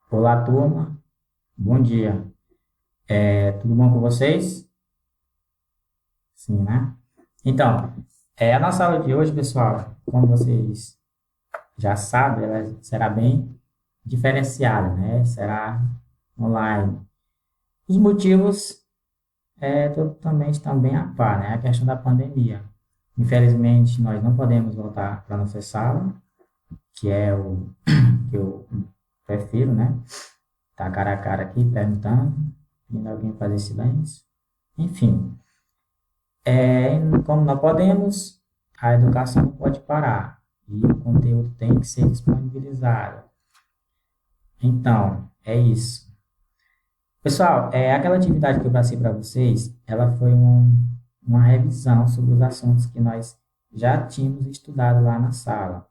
Olá, turma. Bom dia. Tudo bom com vocês? Sim, né? Então, a nossa aula de hoje, pessoal, como vocês já sabem, ela será bem diferenciada, né? Será online. Os motivos também estão bem a par, né? A questão da pandemia. Infelizmente, nós não podemos voltar para a nossa sala, que é o que eu prefiro, né? Tá cara a cara aqui perguntando, pedindo alguém fazer silêncio. Enfim. Como não podemos, a educação não pode parar e o conteúdo tem que ser disponibilizado. Então, é isso. Pessoal, aquela atividade que eu passei para vocês, ela foi uma revisão sobre os assuntos que nós já tínhamos estudado lá na sala.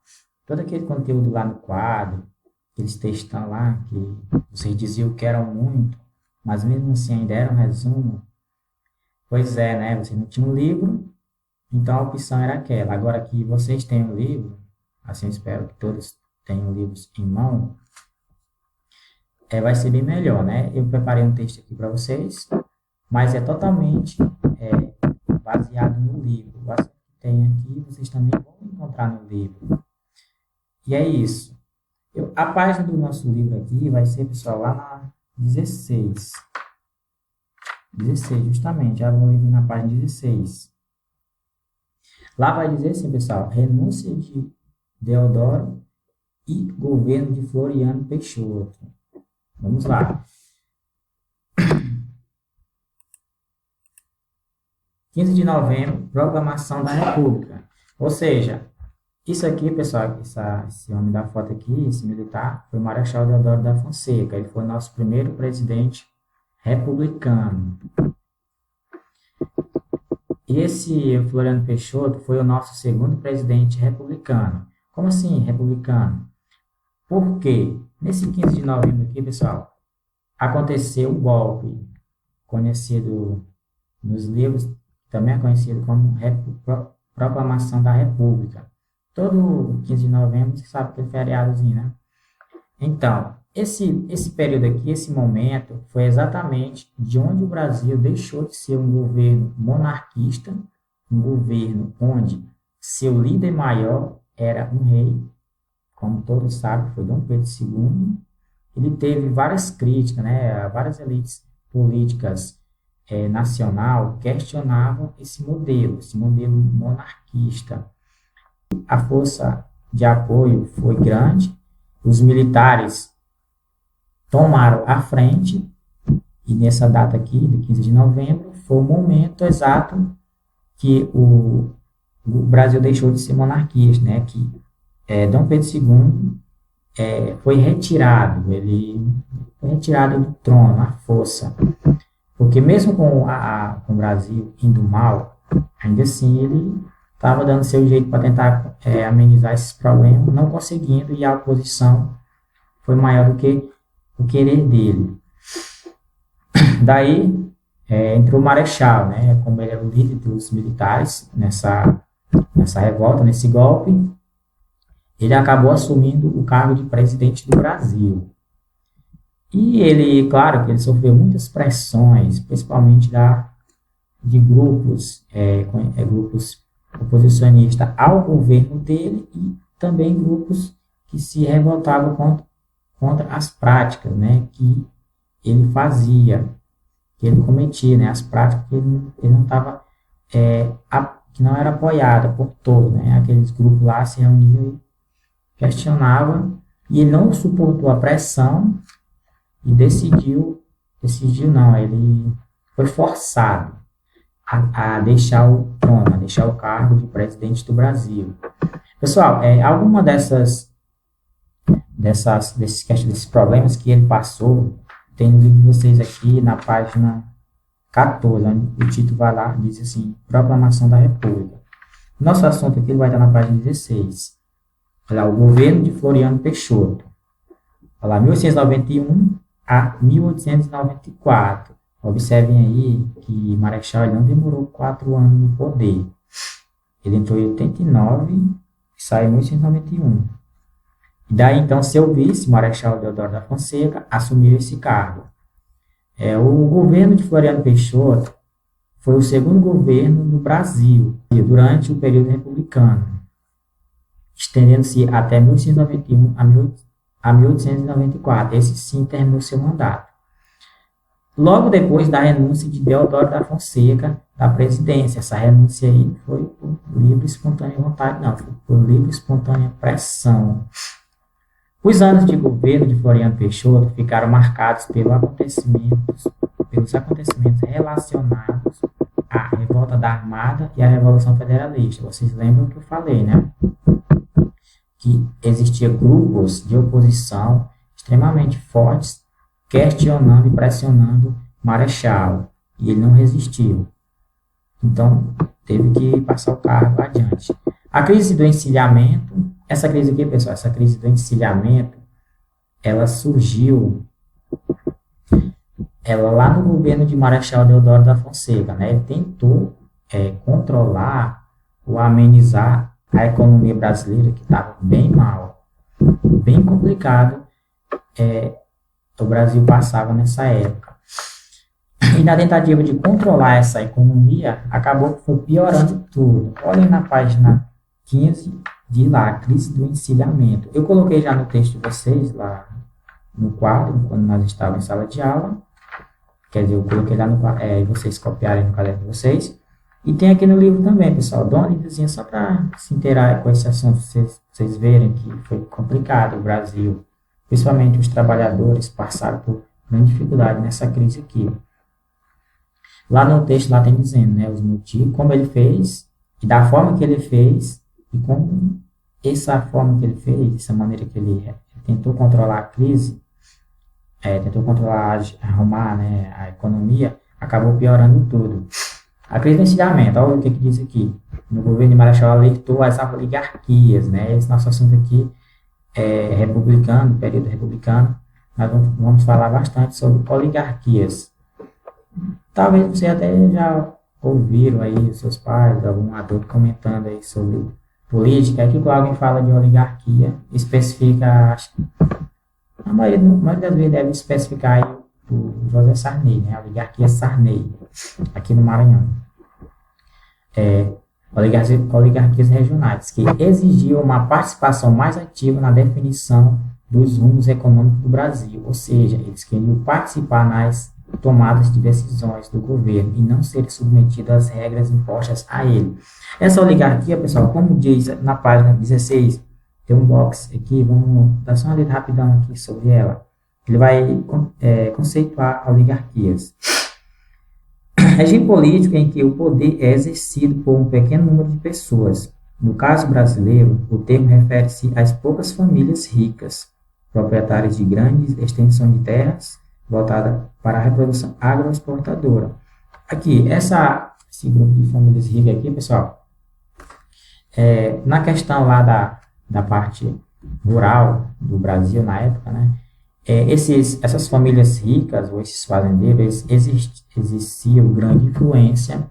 Todo aquele conteúdo lá no quadro, aqueles textão lá que vocês diziam que eram muito, mas mesmo assim ainda era um resumo. Pois é, né? Você não tinha um livro. Então a opção era aquela. Agora que vocês têm o livro, assim eu espero que todos tenham livros em mão, vai ser bem melhor, né? Eu preparei um texto aqui para vocês, mas é totalmente baseado no livro. O assunto que tem aqui, vocês também vão encontrar no livro. E é isso. A página do nosso livro aqui vai ser, pessoal, lá na 16. 16, justamente. Já vou ler na página 16. Lá vai dizer assim, pessoal, renúncia de Deodoro e governo de Floriano Peixoto. Vamos lá. 15 de novembro, proclamação da República. Ou seja, isso aqui, pessoal, esse homem da foto aqui, esse militar, foi o Marechal Deodoro da Fonseca. Ele foi nosso primeiro presidente republicano. E esse Floriano Peixoto foi o nosso segundo presidente republicano. Como assim, republicano? Porque nesse 15 de novembro aqui, pessoal, aconteceu o golpe, conhecido nos livros, também é conhecido como Proclamação da República. Todo 15 de novembro, você sabe que é feriadozinho, né? Então, esse período aqui, esse momento, foi exatamente de onde o Brasil deixou de ser um governo monarquista, um governo onde seu líder maior era um rei, como todos sabem, foi Dom Pedro II. Ele teve várias críticas, né? Várias elites políticas nacional questionavam esse modelo monarquista. A força de apoio foi grande, os militares tomaram a frente, e nessa data aqui, de 15 de novembro, foi o momento exato que o Brasil deixou de ser monarquista, né? Que Dom Pedro II foi retirado, ele foi retirado do trono, à força. Porque mesmo com o Brasil indo mal, ainda assim ele estava dando seu jeito para tentar amenizar esses problemas, não conseguindo, e a oposição foi maior do que o querer dele. Daí entrou o Marechal, né, como ele era o líder dos militares nessa revolta, nesse golpe, ele acabou assumindo o cargo de presidente do Brasil. E ele, claro, que ele sofreu muitas pressões, principalmente de grupos oposicionistas ao governo dele e também grupos que se revoltavam contra as práticas, né, que ele fazia, que ele cometia, né, as práticas que ele não estava, que não era apoiada por todos, né, aqueles grupos lá se reuniam e questionavam, e ele não suportou a pressão e decidiu não, ele foi forçado a deixar o trono, a deixar o cargo de presidente do Brasil. Pessoal, alguma desses problemas que ele passou, tem no livro de vocês aqui na página 14, onde o título vai lá, diz assim, Proclamação da República. Nosso assunto aqui vai estar na página 16. Olha lá, o governo de Floriano Peixoto. Olha lá, 1891 a 1894. Observem aí que Marechal não demorou 4 anos no poder. Ele entrou em 89 e saiu em 1891. E daí, então, seu vice, Marechal Deodoro da Fonseca, assumiu esse cargo. O governo de Floriano Peixoto foi o segundo governo no Brasil durante o período republicano, estendendo-se até 1891 a 1894. Esse sim terminou seu mandato. Logo depois da renúncia de Deodoro da Fonseca da presidência, essa renúncia aí não foi por livre e espontânea vontade, não, foi por livre e espontânea pressão. Os anos de governo de Floriano Peixoto ficaram marcados pelos acontecimentos relacionados à revolta da Armada e à Revolução Federalista. Vocês lembram que eu falei, né? Que existiam grupos de oposição extremamente fortes, questionando e pressionando Marechal, e ele não resistiu. Então, teve que passar o cargo adiante. A crise do encilhamento, essa crise aqui, pessoal, essa crise do encilhamento, ela surgiu lá no governo de Marechal Deodoro da Fonseca, né? Ele tentou controlar ou amenizar a economia brasileira, que estava bem mal, bem complicado, o Brasil passava nessa época. E na tentativa de controlar essa economia, acabou que foi piorando tudo. Olhem na página 15 de lá, a crise do encilhamento. Eu coloquei já no texto de vocês, lá no quadro, quando nós estávamos em sala de aula. Quer dizer, eu coloquei lá no quadro, vocês copiarem no caderno de vocês. E tem aqui no livro também, pessoal. Dou uma lidazinha só para se inteirar com esse assunto, vocês verem que foi complicado o Brasil. Principalmente os trabalhadores passaram por grande dificuldade nessa crise aqui. Lá no texto, lá tem dizendo, né, os motivos, como ele fez, e da forma que ele fez, e como essa forma que ele fez, essa maneira que ele tentou controlar a crise, tentou controlar, arrumar, né, a economia, acabou piorando tudo. A crise do encilhamento, olha o que diz aqui. No governo de Marechal alertou as oligarquias, né, esse nosso assunto aqui republicano, período republicano, nós vamos falar bastante sobre oligarquias. Talvez você até já ouviram aí os seus pais, algum adulto comentando aí sobre política. Aqui quando alguém fala de oligarquia, especifica, acho que a maioria das vezes deve especificar aí o José Sarney, né? A oligarquia Sarney, aqui no Maranhão. Oligarquias regionais, que exigiam uma participação mais ativa na definição dos rumos econômicos do Brasil, ou seja, eles queriam participar nas tomadas de decisões do governo e não serem submetidos às regras impostas a ele. Essa oligarquia, pessoal, como diz na página 16, tem um box aqui, vamos dar só uma lida rapidão aqui sobre ela. Ele vai conceituar oligarquias. Regime político em que o poder é exercido por um pequeno número de pessoas. No caso brasileiro, o termo refere-se às poucas famílias ricas, proprietárias de grandes extensões de terras, voltada para a reprodução agroexportadora. Aqui, esse grupo de famílias ricas aqui, pessoal, na questão lá da parte rural do Brasil na época, né, essas famílias ricas, ou esses fazendeiros, exerciam grande influência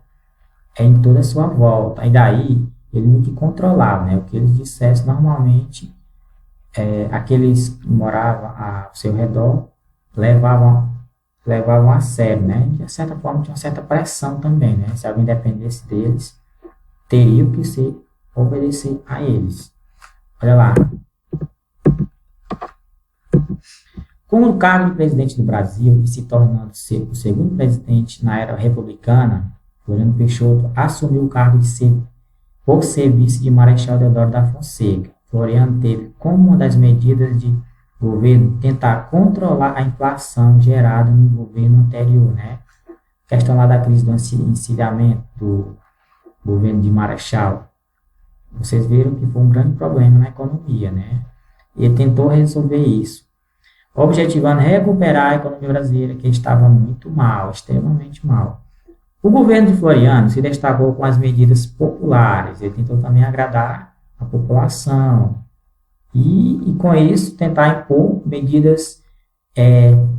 em toda a sua volta. E daí, ele meio que controlava, né, o que eles dissessem normalmente, aqueles que moravam ao seu redor, levavam a sério, né? De certa forma, tinha uma certa pressão também, né? Se alguém dependesse deles, teria que obedecer a eles. Olha lá. Com o cargo de presidente do Brasil e se tornando o segundo presidente na era republicana, Floriano Peixoto assumiu o cargo por ser vice de Marechal Deodoro da Fonseca. Floriano teve como uma das medidas de governo tentar controlar a inflação gerada no governo anterior, né? A questão lá da crise do encilhamento do governo de Marechal. Vocês viram que foi um grande problema na economia, né? Ele tentou resolver isso, objetivando recuperar a economia brasileira, que estava muito mal, extremamente mal. O governo de Floriano se destacou com as medidas populares, ele tentou também agradar a população, e com isso tentar impor medidas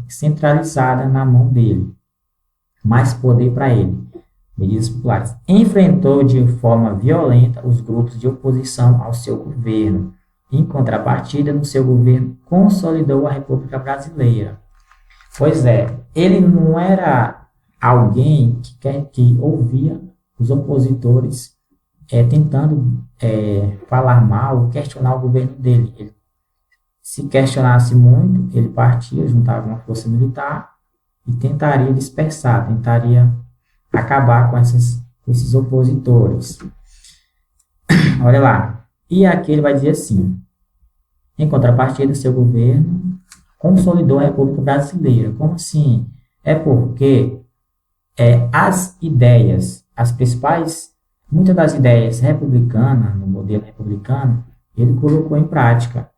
centralizadas na mão dele, mais poder para ele, medidas populares. Enfrentou de forma violenta os grupos de oposição ao seu governo, Em contrapartida, no seu governo, consolidou a República Brasileira. Pois é, ele não era alguém que ouvia os opositores tentando falar mal, questionar o governo dele. Ele, se questionasse muito, ele partia, juntava uma força militar e tentaria dispersar, tentaria acabar com esses opositores. Olha lá. E aqui ele vai dizer assim: em contrapartida, seu governo consolidou a República Brasileira. Como assim? É porque as ideias, as principais, muitas das ideias republicanas, no modelo republicano, ele colocou em prática.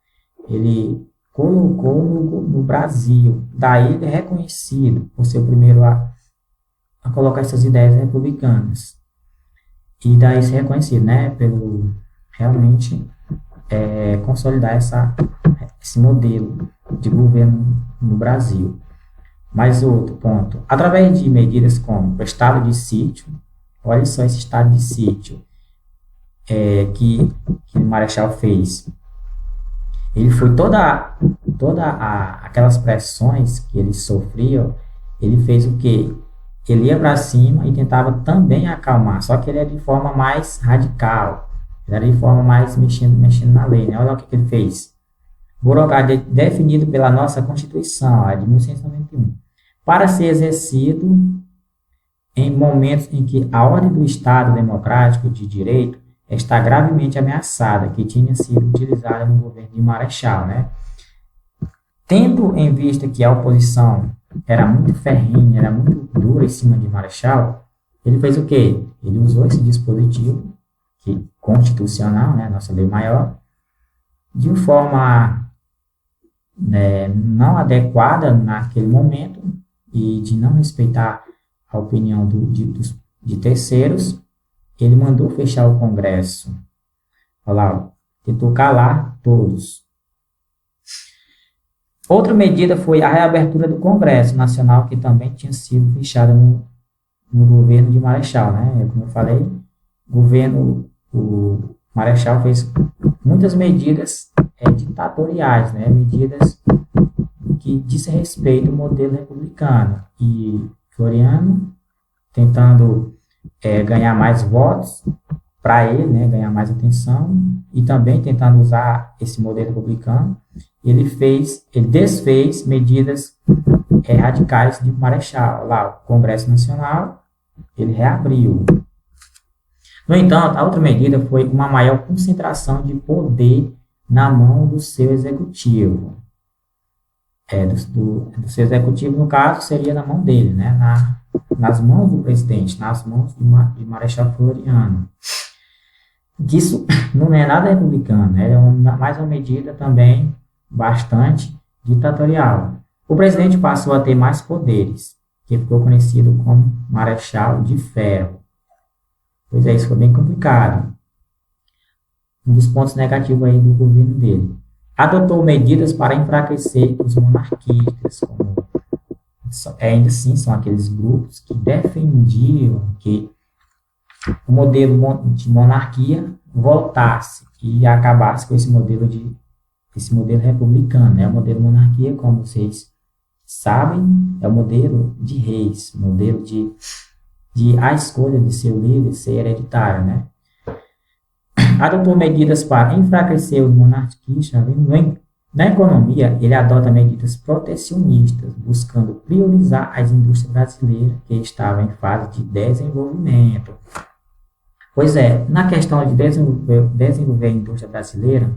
Ele colocou no Brasil. Daí ele é reconhecido por ser o primeiro a colocar essas ideias republicanas. E daí ser reconhecido, né, pelo realmente consolidar esse modelo de governo no Brasil. Mais outro ponto, através de medidas como o estado de sítio, olha só esse estado de sítio que o Marechal fez. Ele foi aquelas pressões que ele sofria, ele fez o quê? Ele ia para cima e tentava também acalmar, só que ele era de forma mais radical, ele era de forma mais mexendo na lei, né? Olha o que ele fez. Burocrata definido pela nossa Constituição, de 1991, para ser exercido em momentos em que a ordem do Estado democrático de direito está gravemente ameaçada, que tinha sido utilizada no governo de Marechal, né? Tendo em vista que a oposição era muito ferrenha, era muito dura em cima de Marechal, ele fez o quê? Ele usou esse dispositivo constitucional, né, nossa lei maior, de forma não adequada naquele momento e de não respeitar a opinião de terceiros, ele mandou fechar o Congresso. Olha lá, tentou calar todos. Outra medida foi a reabertura do Congresso Nacional, que também tinha sido fechada no governo de Marechal, né? Como eu falei, o Marechal fez muitas medidas ditatoriais, né? Medidas que dizem respeito ao modelo republicano. E Floriano, tentando ganhar mais votos para ele, né? Ganhar mais atenção, e também tentando usar esse modelo republicano, ele desfez medidas radicais de Marechal. Lá, o Congresso Nacional, ele reabriu. No entanto, a outra medida foi uma maior concentração de poder na mão do seu executivo. Do seu executivo, no caso, seria na mão dele, né? Nas mãos do presidente, nas mãos de Marechal Floriano. Isso não é nada republicano, é mais uma medida também bastante ditatorial. O presidente passou a ter mais poderes, que ficou conhecido como Marechal de Ferro. Pois é, isso foi bem complicado. Um dos pontos negativos aí do governo dele. Adotou medidas para enfraquecer os monarquistas, como ainda assim são aqueles grupos que defendiam que o modelo de monarquia voltasse e acabasse com esse modelo republicano, né? O modelo monarquia, como vocês sabem, é o modelo de reis, modelo de a escolha de seu líder ser hereditário, né? Adotou medidas para enfraquecer os monarquistas. Na economia, ele adota medidas protecionistas, buscando priorizar as indústrias brasileiras que estavam em fase de desenvolvimento. Pois é, na questão de desenvolver a indústria brasileira,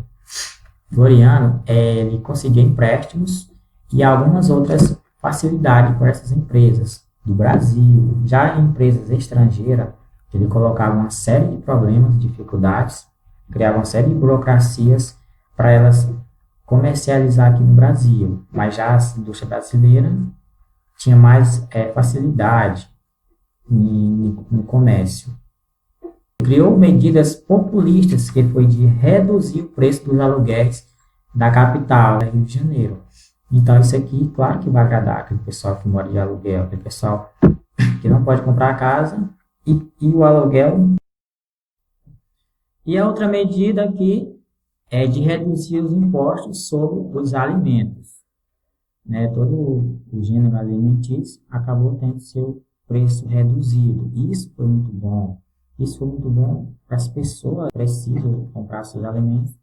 Floriano ele conseguia empréstimos e algumas outras facilidades para essas empresas do Brasil. Já em empresas estrangeiras, ele colocava uma série de problemas, dificuldades, criava uma série de burocracias para elas comercializar aqui no Brasil. Mas já a indústria brasileira tinha mais facilidade no comércio. Criou medidas populistas, que foi de reduzir o preço dos aluguéis da capital, Rio de Janeiro. Então, isso aqui, claro que vai agradar aquele pessoal que mora de aluguel, aquele pessoal que não pode comprar a casa e o aluguel. E a outra medida aqui é de reduzir os impostos sobre os alimentos, né? Todo o gênero alimentício acabou tendo seu preço reduzido. Isso foi muito bom. Isso foi muito bom para as pessoas que precisam comprar seus alimentos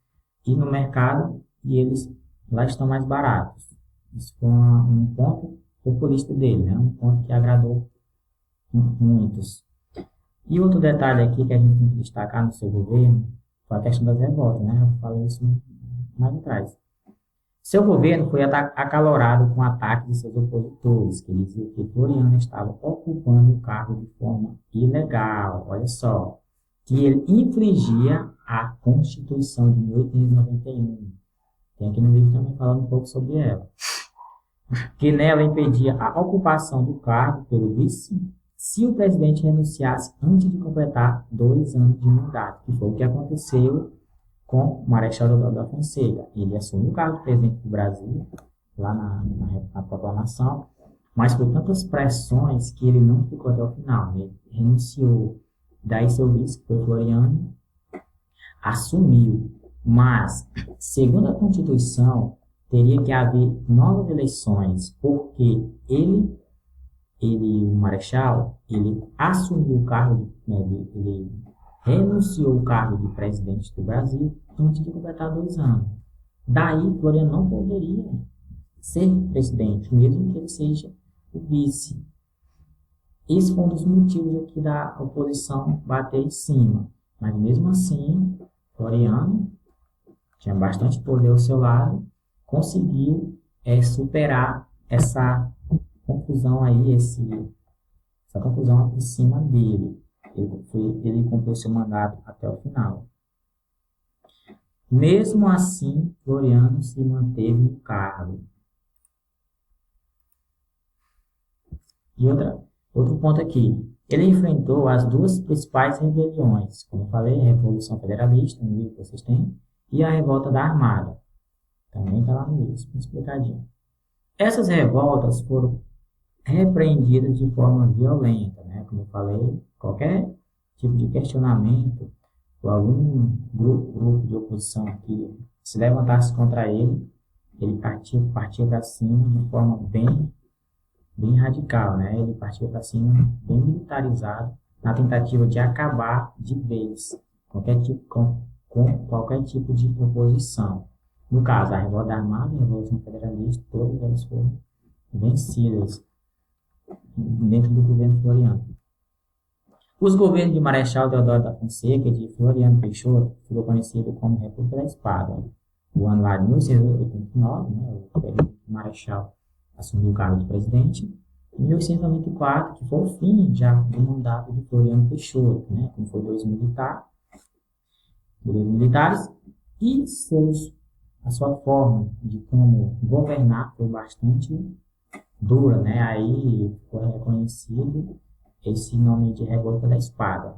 e no mercado e eles lá estão mais baratos. Isso foi um ponto populista dele, né? Um ponto que agradou muitos. E outro detalhe aqui que a gente tem que destacar no seu governo foi a questão das revoltas, né? Eu falei isso mais atrás. Seu governo foi acalorado com ataques de seus opositores, que diziam que Floriano estava ocupando o cargo de forma ilegal, olha só, que ele infringia a Constituição de 1891. Tem aqui no livro também falando um pouco sobre ela. Que nela impedia a ocupação do cargo pelo vice se o presidente renunciasse antes de completar 2 anos de mandato, que foi o que aconteceu com o Marechal Deodoro da Fonseca. Ele assumiu o cargo de presidente do Brasil, lá na proclamação, mas por tantas pressões que ele não ficou até o final. Ele renunciou. Daí seu vice, que foi Floriano, assumiu. Mas, segundo a Constituição, teria que haver novas eleições, porque o Marechal, ele assumiu o cargo, né, ele renunciou o cargo de presidente do Brasil antes de completar 2 anos. Daí, Floriano não poderia ser presidente, mesmo que ele seja o vice. Esse foi um dos motivos aqui da oposição bater em cima. Mas mesmo assim, Floriano tinha bastante poder ao seu lado, conseguiu superar essa confusão aí, essa confusão em cima dele. Ele cumpriu seu mandato até o final. Mesmo assim, Floriano se manteve no cargo. E outro ponto aqui. Ele enfrentou as 2 principais rebeliões, como eu falei, a Revolução Federalista, no livro que vocês têm, e a Revolta da Armada. Também está lá no livro, explicadinho. Essas revoltas foram repreendidas de forma violenta, né? Como eu falei, qualquer tipo de questionamento ou algum grupo de oposição que se levantasse contra ele, ele partia para cima de forma bem radical, né? Ele partia para cima bem militarizado na tentativa de acabar de vez com qualquer tipo de oposição. No caso, a Revolta Armada e a Revolução Federalista, todas elas foram vencidas dentro do governo Floriano. Os governos de Marechal Deodoro da Fonseca e de Floriano Peixoto ficou conhecido como República da Espada. O ano lá de 1889, né, o período que Marechal assumiu o cargo de presidente. Em 1894, que foi o fim já do mandato de Floriano Peixoto, né, como foi 2 militares, e a sua forma de como governar foi bastante dura, né? Aí foi reconhecido esse nome de Revolta da Espada.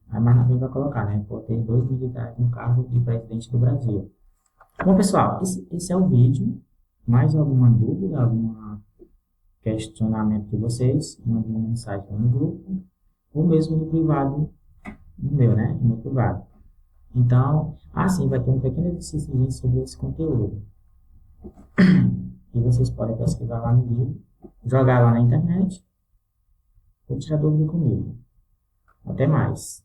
Aí mais na frente vai colocar, né? Por ter 2 militares no cargo de presidente do Brasil. Bom, pessoal, esse é o vídeo. Mais alguma dúvida, algum questionamento de vocês, mandem uma mensagem no grupo, ou mesmo no privado, no meu, né? No meu privado. Então, assim, vai ter um pequeno exercício sobre esse conteúdo. E vocês podem pesquisar lá no livro, jogar lá na internet, ou tirar dúvida comigo. Até mais.